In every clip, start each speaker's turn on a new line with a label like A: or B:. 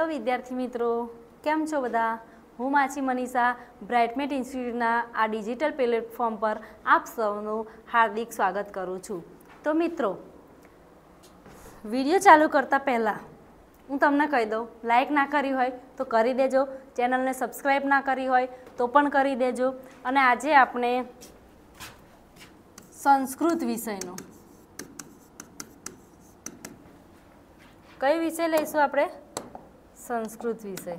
A: વિદ્યાર્થી મિત્રો કેમ છો બધા? હું માછી મનીષા બ્રાઇટમેટ ઇન્સ્ટિટ્યૂટના આ ડિજિટલ પ્લેટફોર્મ પર આપ સૌનું હાર્દિક સ્વાગત કરું છું। તો મિત્રો વિડીયો ચાલુ કરતા પહેલાં હું તમને કહી દઉં, લાઇક ના કરી હોય તો કરી દેજો, ચેનલને સબસ્ક્રાઈબ ના કરી હોય તો પણ કરી દેજો। અને આજે આપણે સંસ્કૃત વિષયનો કઈ વિષય લઈશું? આપણે સંસ્કૃત વિષય,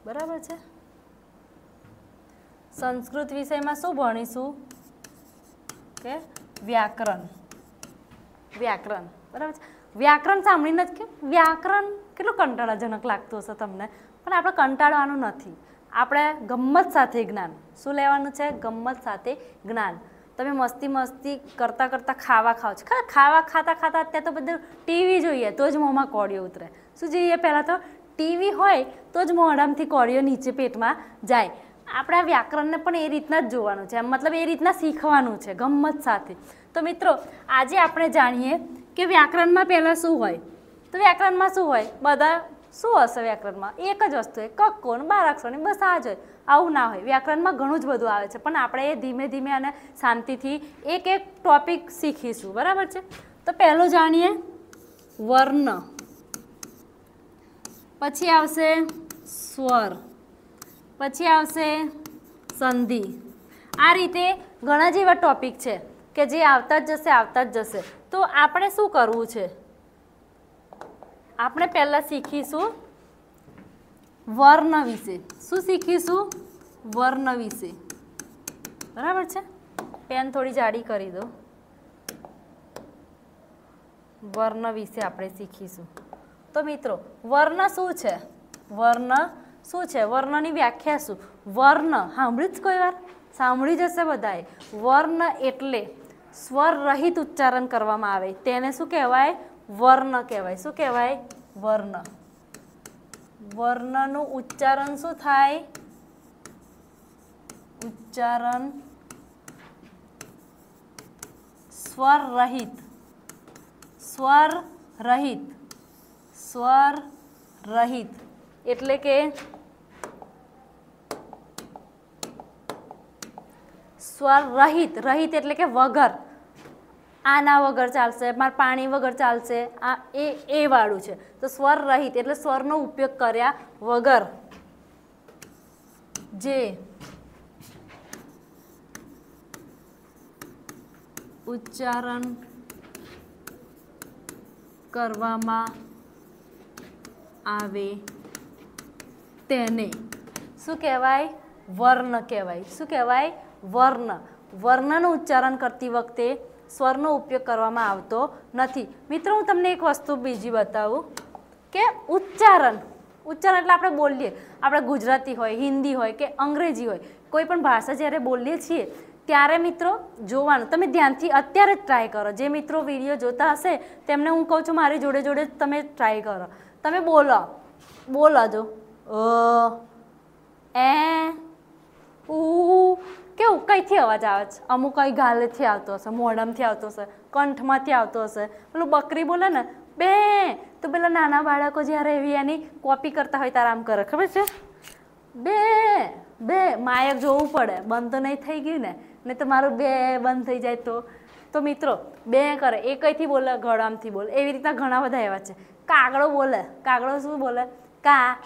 A: બરાબર છે। સંસ્કૃત વિષયમાં શું ભણીશું કે વ્યાકરણ, બરાબર છે। વ્યાકરણ સાંભળીને જ કે વ્યાકરણ કેટલું કંટાળાજનક લાગતું હશે તમને, પણ આપણે કંટાળવાનું નથી। આપણે ગમ્મત સાથે જ્ઞાન, શું લેવાનું છે? ગમ્મત સાથે જ્ઞાન। તમે મસ્તી કરતાં ખાવા ખાઓ છો, ખાવા ખાતા અત્યારે તો બધું ટીવી જોઈએ તો જ મોંમાં કોળીઓ ઉતરે। શું જોઈએ? પહેલાં તો ટીવી હોય તો જ મોઢામાંથી કોળીઓ નીચે પેટમાં જાય। આપણા વ્યાકરણને પણ એ રીતના જ જોવાનું છે, મતલબ એ રીતના શીખવાનું છે ગમ્મત સાથે। તો મિત્રો આજે આપણે જાણીએ કે વ્યાકરણમાં પહેલાં શું હોય। તો વ્યાકરણમાં શું હોય? બધા શું હશે વ્યાકરણમાં? એક જ વસ્તુ હોય, કક્કો ને 12 અક્ષરની, બસ આ જ હોય। આવું ના હોય, વ્યાકરણમાં ઘણું જ બધું આવે છે, પણ આપણે એ ધીમે ધીમે અને શાંતિથી એક એક ટોપિક શીખીશું, બરાબર છે। તો પહેલું જાણીએ વર્ણ, પછી આવશે સ્વર, પછી આવશે સંધિ। આ રીતે ઘણા જેવા ટોપિક છે કે જે આવતા જ જશે। તો આપણે શું કરવું છે? આપણે પહેલાં શીખીશું વર્ણ વિશે। શું શીખીશું? વર્ણ વિશે, બરાબર છે। પેન થોડી જાડી કરી દો। વર્ણ વિશે આપણે શીખીશું। તો મિત્રો વર્ણ શું છે? વર્ણ શું છે? વર્ણની વ્યાખ્યા શું? વર્ણ સાંભળ્યું જ કોઈ વાર? સાંભળી જશે બધાએ। વર્ણ એટલે સ્વર રહિત ઉચ્ચારણ કરવામાં આવે તેને શું કહેવાય? વર્ણ કહેવાય। શું કહેવાય? વર્ણ। વર્ણનું ઉચ્ચારણ શું થાય? ઉચ્ચારણ સ્વર રહિત, સ્વર રહિત એટલે કે સ્વર રહિત એટલે કે વગર, આના વગર ચાલશે, મારે પાણી વગર ચાલશે, આ એ વાળું છે। તો સ્વર રહિત એટલે સ્વરનો ઉપયોગ કર્યા વગર જે ઉચ્ચારણ કરવામાં આવે તેને શું કહેવાય? વર્ણ કહેવાય। શું કહેવાય? વર્ણ। વર્ણનું ઉચ્ચારણ કરતી વખતે સ્વરનો ઉપયોગ કરવામાં આવતો નથી। મિત્રો હું તમને એક વસ્તુ બીજી બતાવું કે ઉચ્ચારણ એટલે આપણે બોલીએ, આપણે ગુજરાતી હોય, હિન્દી હોય કે અંગ્રેજી હોય, કોઈ પણ ભાષા જ્યારે બોલીએ છીએ ત્યારે મિત્રો જોવાનું, તમે ધ્યાનથી અત્યારે જ ટ્રાય કરો। જે મિત્રો વિડીયો જોતા હશે તેમને હું કહું છું મારી જોડે તમે ટ્રાય કરો। તમે બોલો જો કેવું કઈથી અવાજ આવે છે? અમુક કઈ ગાલેથી આવતો હશે, મોઢામાંથી આવતો હશે, કંઠમાંથી આવતો હશે। પેલું બકરી બોલે ને બે, તો પેલા નાના બાળકો જ્યારે એવી એની કોપી કરતા હોય ત્યારે આમ કરે, ખબર છે? બે માયક જોવું પડે, બંધ તો નહીં થઈ ગયું ને, નહીં તો મારું બે બંધ થઈ જાય તો મિત્રો બે કરે એ કઈથી બોલે? ગળામથી બોલે। એવી રીતના ઘણા બધા એવા છે। કાગડો બોલે, કાગડો શું બોલે? કા,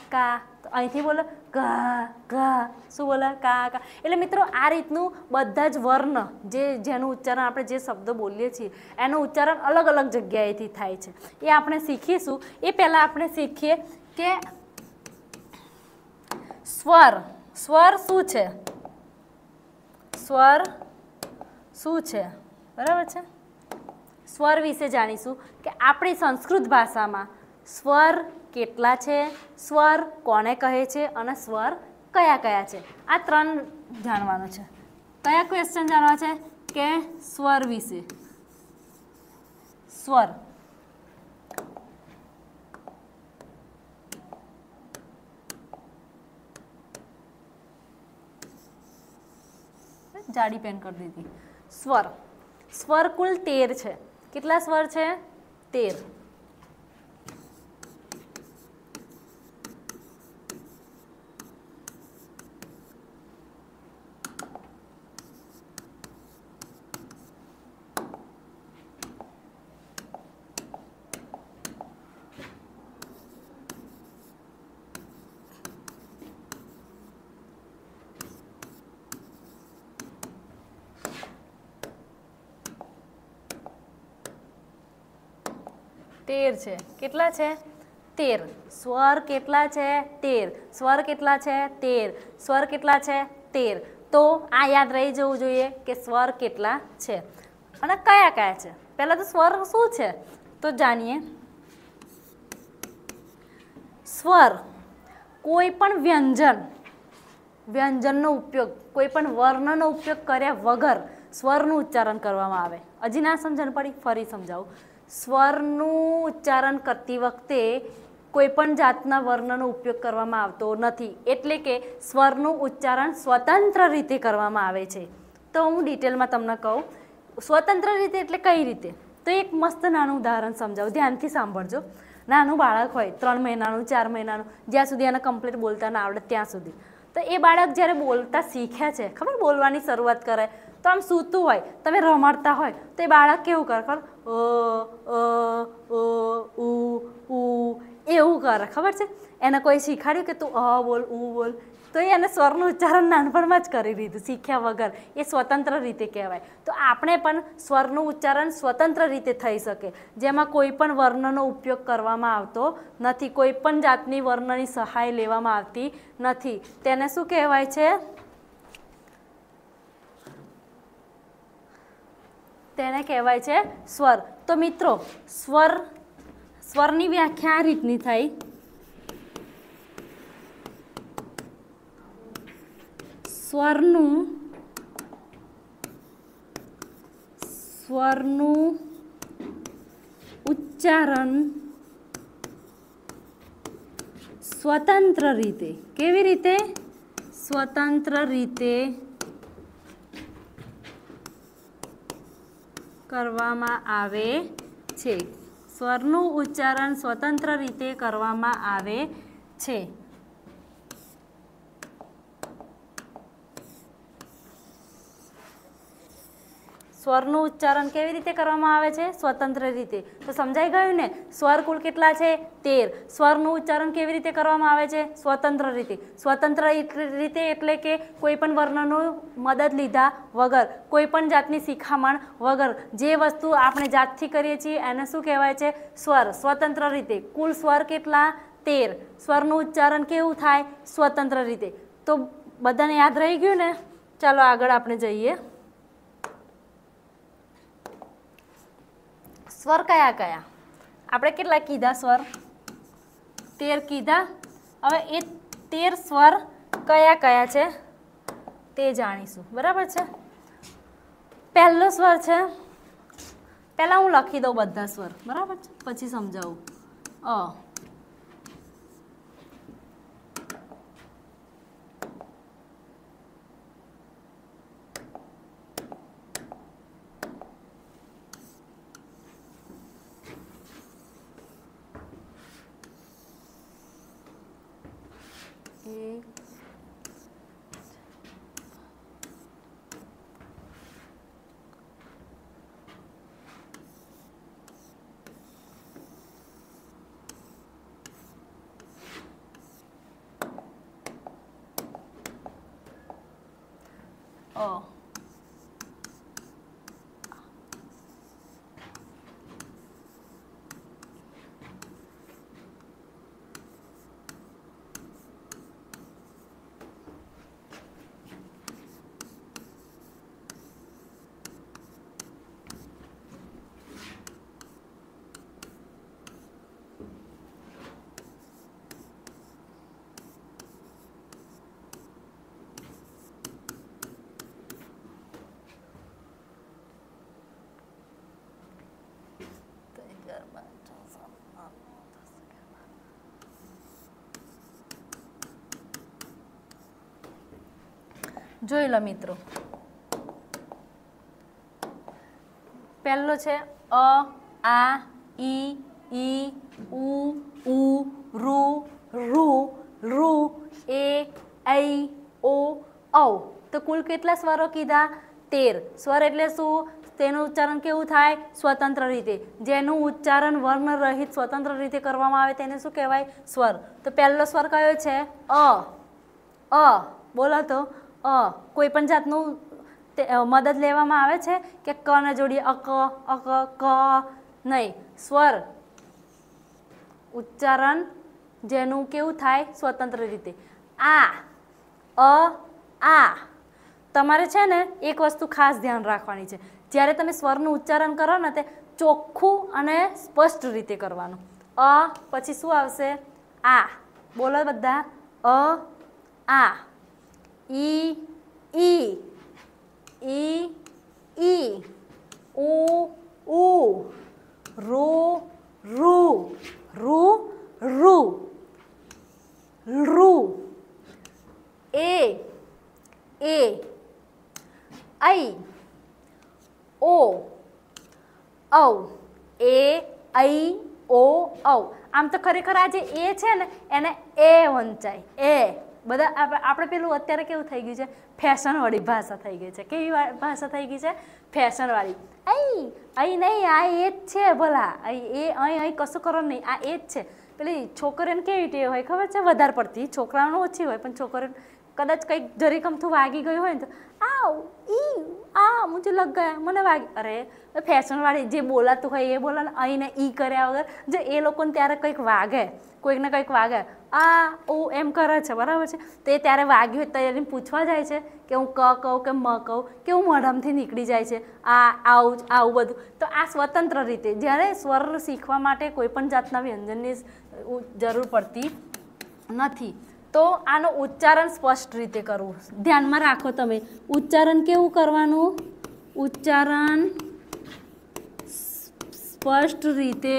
A: તો અહીંથી બોલે ઘા, શું બોલે? કા। એટલે મિત્રો આ રીતનું બધા જ વર્ણ જેનું ઉચ્ચારણ આપણે જે શબ્દો બોલીએ છીએ એનું ઉચ્ચારણ અલગ અલગ જગ્યાએથી થાય છે, એ આપણે શીખીશું। એ પહેલાં આપણે શીખીએ કે સ્વર શું છે? સ્વર શું છે? બરાબર છે। સ્વર વિશે જાણીશું કે આપણી સંસ્કૃત ભાષામાં સ્વર કેટલા છે, સ્વર કોને કહે છે અને સ્વર કયા કયા છે, આ 3 જાણવાનું છે। કયા ક્વેશ્ચન જાણવા છે? કે સ્વર વિશે। સ્વર જાડી પેન કરી દીધી। સ્વર કુલ 13 છે। કેટલા સ્વર છે? 13। 13 છે. કેટલા છે? 13. સ્વર કેટલા છે? 13. સ્વર કેટલા છે? 13. સ્વર કેટલા છે? 13. તો આ યાદ રહી જવું જોઈએ કે સ્વર કેટલા છે અને કયા કયા છે. પહેલા તો સ્વર શું છે તો જાણીએ. સ્વર કોઈ પણ વ્યંજનનો ઉપયોગ, કોઈ પણ વર્ણનો ઉપયોગ કર્યા વગર સ્વરનું ઉચ્ચારણ કરવામાં આવે. હજી ના સમજણ પડી? ફરી સમજાવું. સ્વરનું ઉચ્ચારણ કરતી વખતે કોઈ પણ જાતના વર્ણનો ઉપયોગ કરવામાં આવતો નથી. એટલે કે સ્વરનું ઉચ્ચારણ સ્વતંત્ર રીતે કરવામાં આવે છે. તો હું ડિટેલમાં તમને કહું. સ્વતંત્ર રીતે એટલે કઈ રીતે? તો એક મસ્ત નાનું ઉદાહરણ સમજાવું, ધ્યાનથી સાંભળજો. નાનું બાળક હોય, 3 મહિનાનું, 4 મહિનાનું, જ્યાં સુધી એને કમ્પ્લીટ બોલતા ના આવડે ત્યાં સુધી. તો એ બાળક જ્યારે બોલતા શીખ્યા છે, ખબર બોલવાની શરૂઆત કરે, તો આમ સૂતું હોય, તમે રમાડતા હોય તો એ બાળક કેવું કરે? ખબર? એવું કરે. ખબર છે? એને કોઈ શીખવાડ્યું કે તું બોલ, બોલ, તો એને સ્વરનું ઉચ્ચારણ નાનપણમાં જ કરી દીધું શીખ્યા વગર. એ સ્વતંત્ર રીતે કહેવાય. તો આપણે પણ સ્વરનું ઉચ્ચારણ સ્વતંત્ર રીતે થઈ શકે, જેમાં કોઈ પણ વર્ણનો ઉપયોગ કરવામાં આવતો નથી, કોઈ પણ જાતની વર્ણની સહાય લેવામાં આવતી નથી. તેને શું કહેવાય છે? તેને કહેવાય છે સ્વર. તો મિત્રો, સ્વરની વ્યાખ્યા આ રીતની થઈ. સ્વરનું ઉચ્ચારણ સ્વતંત્ર રીતે. કેવી રીતે? સ્વતંત્ર રીતે કરવામાં આવે છે. સ્વરનું ઉચ્ચારણ સ્વતંત્ર રીતે કરવામાં આવે છે. સ્વરનું ઉચ્ચારણ કેવી રીતે કરવામાં આવે છે? સ્વતંત્ર રીતે. તો સમજાઈ ગયું ને? સ્વર કુલ કેટલા છે? 13. સ્વરનું ઉચ્ચારણ કેવી રીતે કરવામાં આવે છે? સ્વતંત્ર રીતે. સ્વતંત્ર રીતે એટલે કે કોઈ પણ વર્ણનું મદદ લીધા વગર, કોઈ પણ જાતની શિખામણ વગર જે વસ્તુ આપણે જાતથી કરીએ છીએ એને શું કહેવાય છે? સ્વર. સ્વતંત્ર રીતે. કુલ સ્વર કેટલા? 13. સ્વરનું ઉચ્ચારણ કેવું થાય? સ્વતંત્ર રીતે. તો બધાને યાદ રહી ગયું ને? ચાલો આગળ આપણે જઈએ. સ્વર કયા કયા? આપણે કેટલા કીધા સ્વર? 13 કીધા. હવે એ 13 સ્વર કયા કયા છે તે જાણીશું. બરાબર છે? પહેલો સ્વર છે, પહેલા હું લખી દઉં બધા સ્વર. બરાબર છે? પછી સમજાવું. જોઈ લો મિત્રો. પહેલો છે અ, આ, ઈ, ઉ, ઋ, ઋ, એ, ઐ, ઓ, ઔ. તો કુલ કેટલા સ્વરો કીધા? 13. સ્વર એટલે શું? તેનું ઉચ્ચારણ કેવું થાય? સ્વતંત્ર રીતે. જેનું ઉચ્ચારણ વર્ણ રહિત સ્વતંત્ર રીતે કરવામાં આવે તેને શું કહેવાય? સ્વર. તો પહેલો સ્વર કયો છે? અ. બોલો તો. કોઈ પણ જાતનું મદદ લેવામાં આવે છે કે ક ને જોડીએ અક, ક નહીં. સ્વર ઉચ્ચારણ જેનું કેવું થાય સ્વતંત્ર રીતે. આ તમારે છે ને એક વસ્તુ ખાસ ધ્યાન રાખવાની છે, જ્યારે તમે સ્વરનું ઉચ્ચારણ કરો ને તે ચોખ્ખું અને સ્પષ્ટ રીતે કરવાનું. પછી શું આવશે? આ. બોલો બધા. આ. ઈ ઉ રૂ એ ऐ ओ औ એ ऐ ओ औ. આમ તો ખરેખર આ જે એ છે ને એને એ વંચાય. એ બધા આપણે પેલું અત્યારે કેવું થઈ ગયું છે, ફેશનવાળી ભાષા થઈ ગઈ છે. કેવી ભાષા થઈ ગઈ છે? ફેશનવાળી. અહીં નહીં, આ એ જ છે ભલા. અહીં કશું કરો નહીં, આ એ જ છે. પેલી છોકરીઓને કેવી ટેવ હોય ખબર છે? વધારે પડતી. છોકરાઓને ઓછી હોય, પણ છોકરીઓને કદાચ કંઈક જરીક અમથું વાગી ગયું હોય ને તો મુझे લગ ગયા, મને વાગી. અરે ફેશનવાળી જે બોલાતું હોય એ બોલે. અહીંને ઈ કર્યા વગર જો એ લોકોને ત્યારે કંઈક વાગે, કોઈકને કંઈક વાગે, એમ કરે છે, બરાબર છે. તો એ ત્યારે વાગ્યું હોય તો એને પૂછવા જાય છે કે હું ક કહું કે મ કહું કે હું મોઢામાંથી નીકળી જાય છે આવું બધું. તો આ સ્વતંત્ર રીતે, જ્યારે સ્વર શીખવા માટે કોઈ પણ જાતના વ્યંજનની જરૂર પડતી નથી. તો આનો ઉચ્ચારણ સ્પષ્ટ રીતે કરવું. ધ્યાનમાં રાખો તમે, ઉચ્ચારણ કેવું કરવાનું? ઉચ્ચારણ સ્પષ્ટ રીતે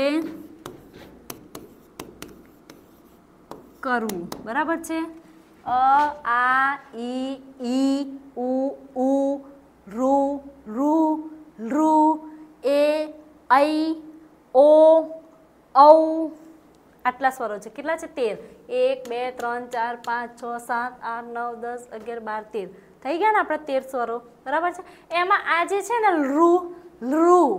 A: કરવું, બરાબર છે. આ ઈ ઉ રૂ એ ऐ ओ औ. આટલા સ્વરો છે. કેટલા છે? 13. 1 2 3 4 5 6 7 8 9 10 11 12 13 થઈ ગયા ને આપણા 13 સ્વરો, બરાબર છે. એમાં આ જે છે ને રૂ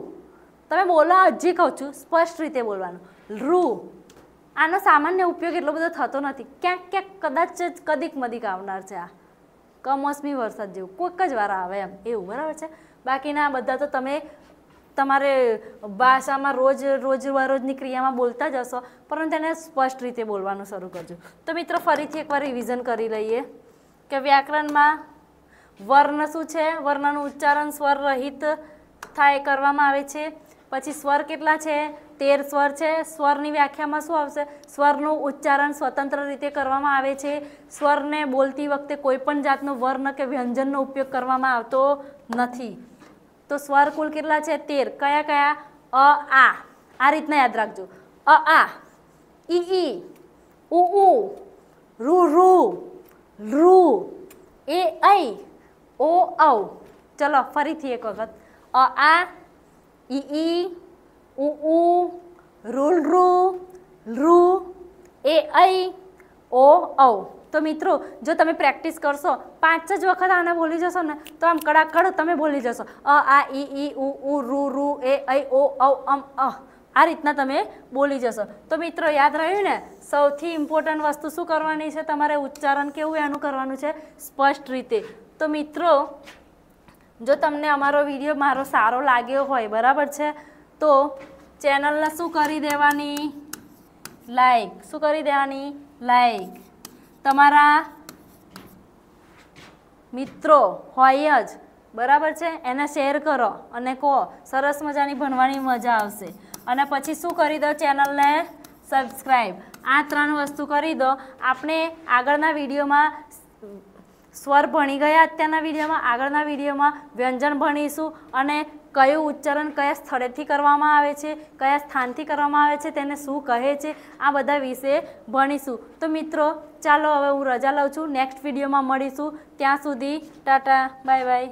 A: તમે બોલો, હજી કહું છું સ્પષ્ટ રીતે બોલવાનું. રૂ. આનો સામાન્ય ઉપયોગ એટલો બધો થતો નથી. ક્યાંક કદાચ જ કદીક મદીક આવનાર છે. આ કમોસમી વરસાદ જેવું કોઈક જ વાર આવે એમ એવું, બરાબર છે. બાકીના બધા તો તમે તમારે ભાષામાં રોજની ક્રિયામાં બોલતા જ હશો, પરંતુ એને સ્પષ્ટ રીતે બોલવાનું શરૂ કરજો. તો મિત્રો ફરીથી એકવાર રિવિઝન કરી લઈએ કે વ્યાકરણમાં વર્ણ શું છે? વર્ણનું ઉચ્ચારણ સ્વર રહિત થાય કરવામાં આવે છે. પછી સ્વર કેટલા છે? 13 સ્વર છે. સ્વરની વ્યાખ્યામાં શું આવશે? સ્વરનું ઉચ્ચારણ સ્વતંત્ર રીતે કરવામાં આવે છે. સ્વરને બોલતી વખતે કોઈ પણ જાતનો વર્ણ કે વ્યંજનનો ઉપયોગ કરવામાં આવતો નથી. તો સ્વર કુલ કેટલા છે? 13. કયા? આ રીતના યાદ રાખજો. ઈ ઉ રૂ એ ऐ ओ औ. ચલો ફરીથી એક વખત. ઈ ઉ રૂ એ ऐ ओ औ. તો મિત્રો જો તમે પ્રેક્ટિસ કરશો, 5 જ વખત આને બોલી જશો ને તો આમ કડાકડ તમે બોલી જશો. ઈ ઉ રૂ એ ऐ ओ औ આ રીતના તમે બોલી જશો. તો મિત્રો યાદ રહ્યું ને, સૌથી ઇમ્પોર્ટન્ટ વસ્તુ શું કરવાની છે? તમારે ઉચ્ચારણ કેવું એનું કરવાનું છે? સ્પષ્ટ રીતે. તો મિત્રો જો તમને અમારો વિડીયો સારો લાગ્યો હોય, બરાબર છે, તો ચેનલને શું કરી દેવાની? લાઈક. શું કરી દેવાની? લાઈક. તમારા મિત્રો હોય જ, બરાબર છે, એને શેર કરો અને કહો સરસ મજાની ભણવાની મજા આવશે. અને પછી શું કરી દો? ચેનલને સબસ્ક્રાઈબ. આ 3 વસ્તુ કરી દો. આપણે આગળના વિડીયોમાં સ્વર ભણી ગયા, અત્યારના વિડીયોમાં. આગળના વિડીયોમાં વ્યંજન ભણીશું અને કયું ઉચ્ચારણ કયા સ્થળેથી કરવામાં આવે છે, કયા સ્થાનથી કરવામાં આવે છે, તેને શું કહે છે, આ બધા વિશે ભણીશું. તો મિત્રો ચાલો હવે હું રજા લઉં છું. નેક્સ્ટ વિડીયોમાં મળીશું. ત્યાં સુધી ટાટા, બાય બાય.